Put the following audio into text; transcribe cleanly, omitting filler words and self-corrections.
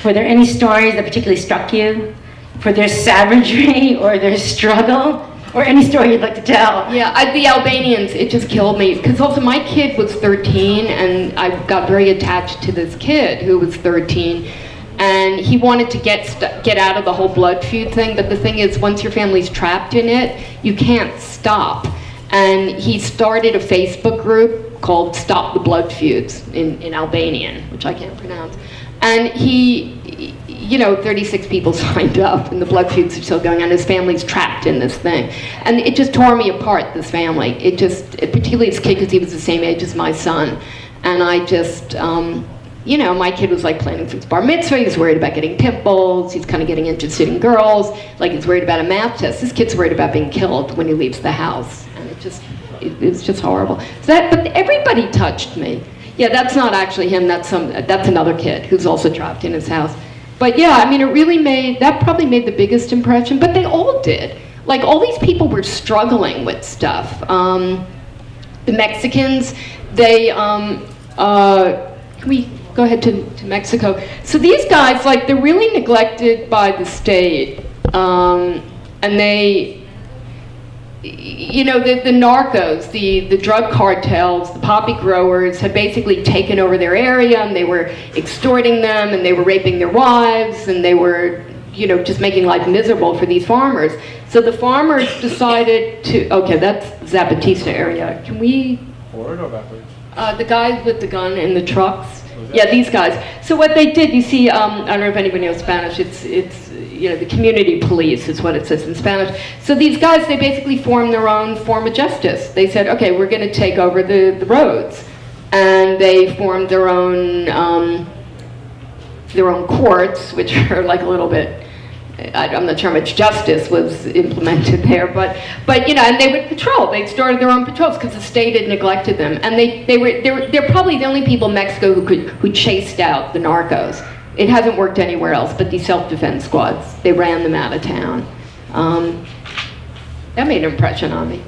Were there any stories that particularly struck you for their savagery or their struggle? Or any story you'd like to tell? Yeah, the Albanians, it just killed me. Because also my kid was 13, and I got very attached to this kid who was 13. And he wanted to get out of the whole blood feud thing. But the thing is, once your family's trapped in it, you can't stop. And he started a Facebook group called Stop the Blood Feuds in Albanian, which I can't pronounce. And he, 36 people signed up, and the blood feuds are still going on. His family's trapped in this thing. And it just tore me apart, this family. Particularly his kid, because he was the same age as my son. And I just, my kid was like planning for his bar mitzvah. He was worried about getting pimples. He's kind of getting interested in girls. Like he's worried about a math test. This kid's worried about being killed when he leaves the house. And it was just horrible. But everybody touched me. Yeah, that's not actually him. That's another kid who's also trapped in his house. But yeah, I mean, that probably made the biggest impression, but they all did. Like, all these people were struggling with stuff. The Mexicans, can we go ahead to Mexico? So these guys, like, they're really neglected by the state, and they, the narcos, the drug cartels, the poppy growers had basically taken over their area, and they were extorting them, and they were raping their wives, and they were, just making life miserable for these farmers. So the farmers decided to, okay, that's Zapatista area. Can we? Forward or backwards? The guys with the gun in the trucks. Yeah, these guys. So what they did, you see, I don't know if anybody knows Spanish, it's the community police is what it says in Spanish. So these guys, they basically formed their own form of justice. They said, okay, we're going to take over the roads. And they formed their own courts, which are like a little bit, I'm not sure how much justice was implemented there, but and they would patrol. They started their own patrols because the state had neglected them, and they're probably the only people in Mexico who chased out the narcos. It hasn't worked anywhere else, but these self-defense squads, they ran them out of town. That made an impression on me.